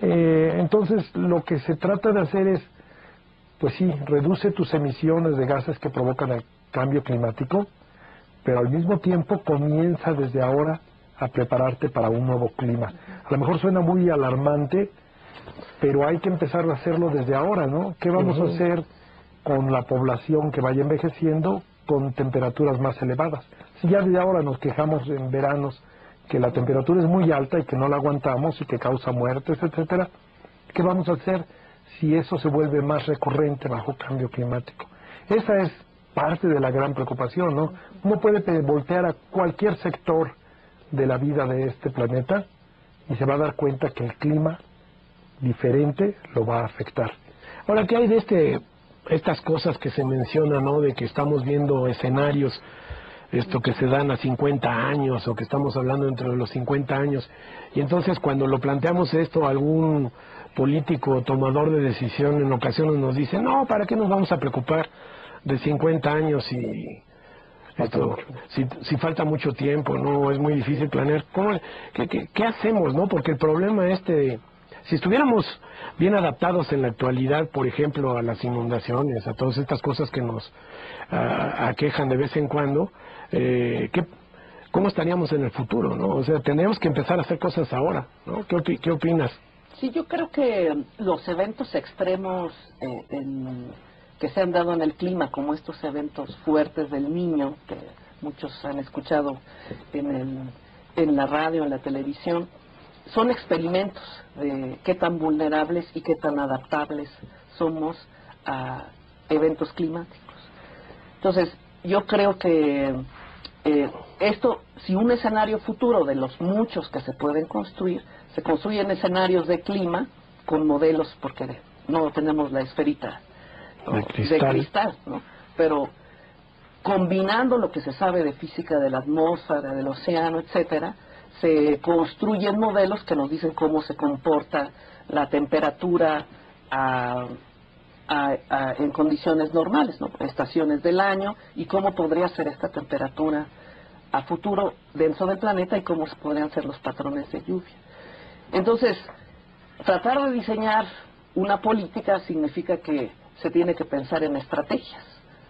Entonces, lo que se trata de hacer es, pues sí, reduce tus emisiones de gases que provocan el cambio climático, pero al mismo tiempo comienza desde ahora a prepararte para un nuevo clima. A lo mejor suena muy alarmante, pero hay que empezar a hacerlo desde ahora, ¿no? ¿Qué vamos a hacer con la población que vaya envejeciendo con temperaturas más elevadas? Si ya desde ahora nos quejamos en veranos que la temperatura es muy alta y que no la aguantamos y que causa muertes, etcétera, ¿qué vamos a hacer si eso se vuelve más recurrente bajo cambio climático? Esa es parte de la gran preocupación, ¿no? Uno puede voltear a cualquier sector de la vida de este planeta y se va a dar cuenta que el clima diferente lo va a afectar. Ahora, ¿qué hay de estas cosas que se mencionan, ¿no? De que estamos viendo escenarios que se dan a 50 años o que estamos hablando entre los 50 años. Y entonces cuando lo planteamos esto, algún político tomador de decisión en ocasiones nos dice, no, ¿para qué nos vamos a preocupar de 50 años si falta mucho tiempo, no es muy difícil planear? ¿Qué hacemos, no? Porque el problema si estuviéramos bien adaptados en la actualidad, por ejemplo, a las inundaciones, a todas estas cosas que nos aquejan de vez en cuando, ¿cómo estaríamos en el futuro, no? O sea, tenemos que empezar a hacer cosas ahora, ¿no? ¿Qué opinas? Sí, yo creo que los eventos extremos que se han dado en el clima, como estos eventos fuertes del Niño, que muchos han escuchado en la radio, en la televisión, son experimentos de qué tan vulnerables y qué tan adaptables somos a eventos climáticos. Entonces, yo creo que si un escenario futuro de los muchos que se pueden construir, se construyen escenarios de clima con modelos, porque no tenemos la esferita de cristal, ¿no? Pero combinando lo que se sabe de física de la atmósfera, del océano, etcétera, se construyen modelos que nos dicen cómo se comporta la temperatura en condiciones normales, ¿no? Estaciones del año, y cómo podría ser esta temperatura a futuro dentro del planeta y cómo podrían ser los patrones de lluvia. Entonces, tratar de diseñar una política significa que se tiene que pensar en estrategias.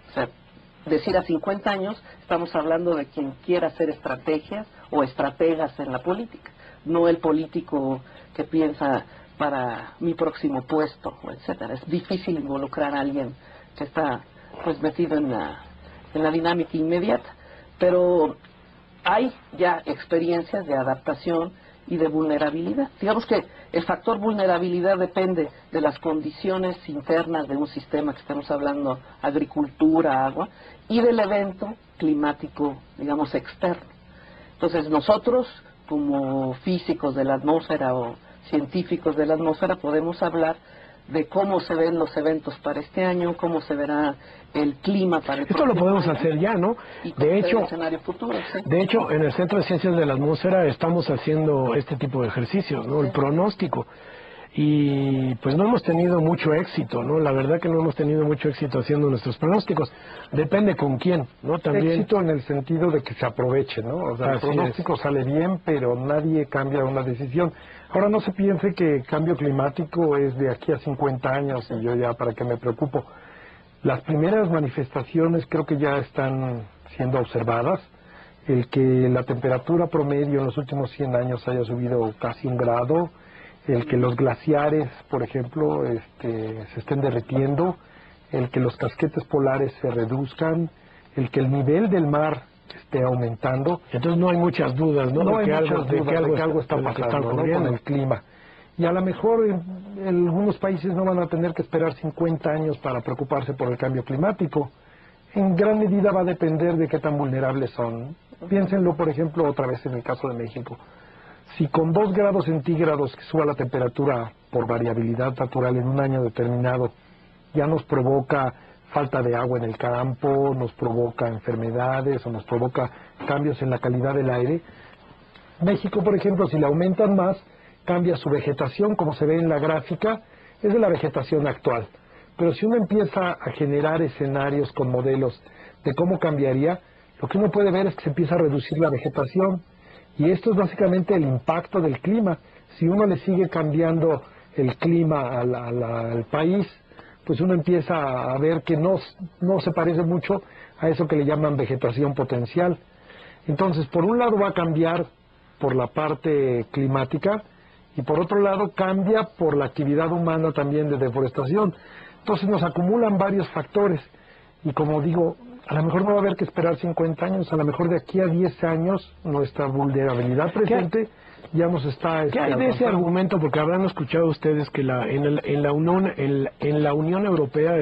O sea, decir a 50 años, estamos hablando de quien quiera hacer estrategias o estrategas en la política, no el político que piensa para mi próximo puesto, etcétera. Es difícil involucrar a alguien que está pues metido en la dinámica inmediata, pero hay ya experiencias de adaptación y de vulnerabilidad. Digamos que el factor vulnerabilidad depende de las condiciones internas de un sistema, que estamos hablando agricultura, agua, y del evento climático, digamos, externo. Entonces nosotros, como físicos de la atmósfera o científicos de la atmósfera, podemos hablar de cómo se ven los eventos para este año, cómo se verá el clima para el próximo año. Esto lo podemos hacer ya, ¿no? Y de hecho, el escenario futuro, ¿sí? De hecho, en el Centro de Ciencias de la Atmósfera estamos haciendo este tipo de ejercicios, ¿no? Sí. El pronóstico. Y pues no hemos tenido mucho éxito, ¿no? La verdad que no hemos tenido mucho éxito haciendo nuestros pronósticos. Depende con quién, ¿no? También éxito en el sentido de que se aproveche, ¿no? O sea, el pronóstico sale bien, pero nadie cambia una decisión. Ahora, no se piense que el cambio climático es de aquí a 50 años y yo ya para qué me preocupo. Las primeras manifestaciones creo que ya están siendo observadas. El que la temperatura promedio en los últimos 100 años haya subido casi 1 grado, el que los glaciares, por ejemplo, se estén derritiendo, el que los casquetes polares se reduzcan, el que el nivel del mar esté aumentando. Entonces no hay muchas dudas, ¿no? No hay muchas dudas de que algo está pasando, ¿no? Con el clima. Y a lo mejor en algunos países no van a tener que esperar 50 años para preocuparse por el cambio climático. En gran medida va a depender de qué tan vulnerables son. Piénsenlo, por ejemplo, otra vez en el caso de México. Si con 2 grados centígrados que suba la temperatura por variabilidad natural en un año determinado ya nos provoca falta de agua en el campo, nos provoca enfermedades o nos provoca cambios en la calidad del aire, México, por ejemplo, si le aumentan más, cambia su vegetación, como se ve en la gráfica, es de la vegetación actual. Pero si uno empieza a generar escenarios con modelos de cómo cambiaría, lo que uno puede ver es que se empieza a reducir la vegetación. Y esto es básicamente el impacto del clima. Si uno le sigue cambiando el clima al país, pues uno empieza a ver que no se parece mucho a eso que le llaman vegetación potencial. Entonces, por un lado va a cambiar por la parte climática y por otro lado cambia por la actividad humana también de deforestación. Entonces nos acumulan varios factores y como digo, a lo mejor no va a haber que esperar 50 años, a lo mejor de aquí a 10 años nuestra vulnerabilidad presente ya nos está... ¿Qué hay de ese argumento? Porque habrán escuchado ustedes que en la Unión Europea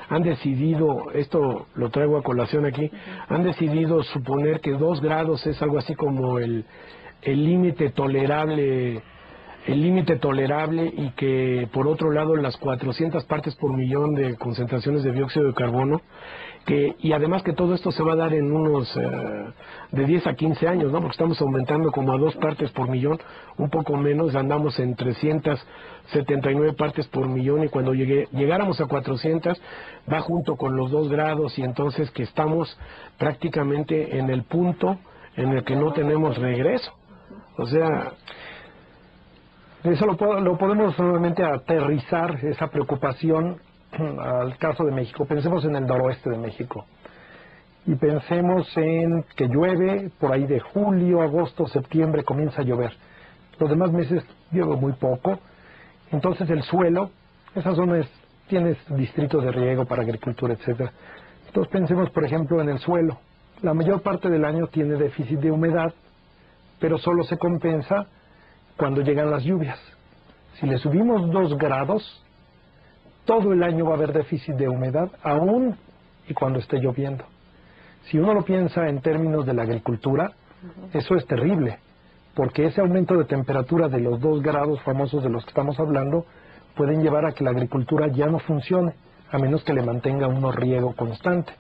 han decidido, esto lo traigo a colación aquí, han decidido suponer que 2 grados es algo así como el límite tolerable, y que por otro lado las 400 partes por millón de concentraciones de dióxido de carbono, y además que todo esto se va a dar en unos de 10 a 15 años, ¿no? Porque estamos aumentando como a 2 partes por millón, un poco menos, andamos en 379 partes por millón, y cuando llegáramos a 400 va junto con los 2 grados, y entonces que estamos prácticamente en el punto en el que no tenemos regreso. O sea... Eso lo podemos realmente aterrizar, esa preocupación, al caso de México. Pensemos en el noroeste de México y pensemos en que llueve por ahí de julio, agosto, septiembre, comienza a llover. Los demás meses llueve muy poco. Entonces el suelo, esa zona tienes distritos de riego para agricultura, etcétera. Entonces pensemos, por ejemplo, en el suelo. La mayor parte del año tiene déficit de humedad, pero solo se compensa cuando llegan las lluvias. Si le subimos 2 grados, todo el año va a haber déficit de humedad, aún y cuando esté lloviendo. Si uno lo piensa en términos de la agricultura, eso es terrible, porque ese aumento de temperatura de los 2 grados famosos de los que estamos hablando pueden llevar a que la agricultura ya no funcione, a menos que le mantenga uno riego constante.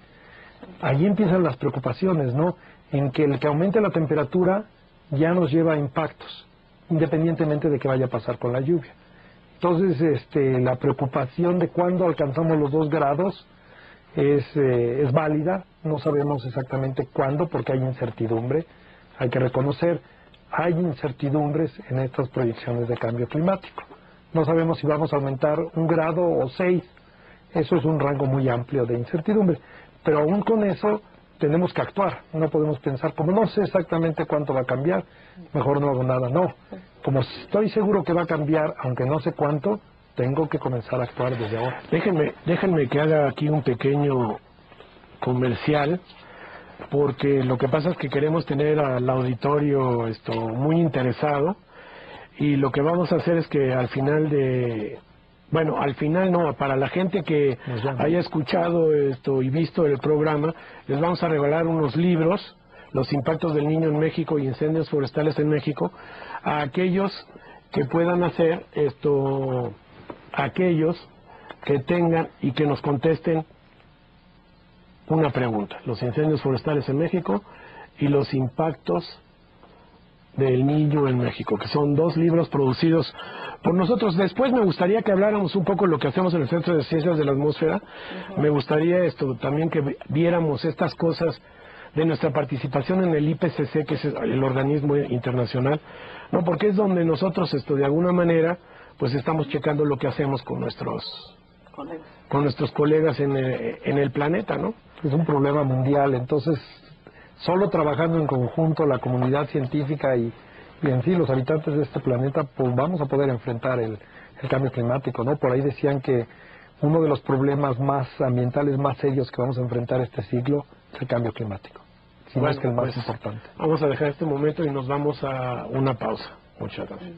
Ahí empiezan las preocupaciones, ¿no? En que el que aumente la temperatura ya nos lleva a impactos, independientemente de qué vaya a pasar con la lluvia. Entonces, la preocupación de cuándo alcanzamos los 2 grados es válida. No sabemos exactamente cuándo, porque hay incertidumbre. Hay que reconocer, hay incertidumbres en estas proyecciones de cambio climático. No sabemos si vamos a aumentar 1 grado o 6. Eso es un rango muy amplio de incertidumbre. Pero aún con eso tenemos que actuar. No podemos pensar, como no sé exactamente cuánto va a cambiar, mejor no hago nada. No, como estoy seguro que va a cambiar, aunque no sé cuánto, tengo que comenzar a actuar desde ahora. Déjenme que haga aquí un pequeño comercial, porque lo que pasa es que queremos tener al auditorio muy interesado, y lo que vamos a hacer es que al final no, para la gente que haya escuchado esto y visto el programa, les vamos a regalar unos libros, Los impactos del niño en México y incendios forestales en México, a aquellos que puedan hacer aquellos que tengan y que nos contesten una pregunta: los incendios forestales en México y los impactos del niño en México, que son 2 libros producidos por nosotros. Después me gustaría que habláramos un poco de lo que hacemos en el Centro de Ciencias de la Atmósfera. Me gustaría también que viéramos estas cosas de nuestra participación en el IPCC, que es el organismo internacional, ¿no? Porque es donde nosotros de alguna manera pues estamos checando lo que hacemos con nuestros colegas en el planeta, ¿no? Es un problema mundial, entonces solo trabajando en conjunto la comunidad científica y en sí los habitantes de este planeta, pues vamos a poder enfrentar el cambio climático, ¿no? Por ahí decían que uno de los problemas más ambientales más serios que vamos a enfrentar este siglo es el cambio climático, si no es que el más importante. Vamos a dejar este momento y nos vamos a una pausa. Muchas gracias.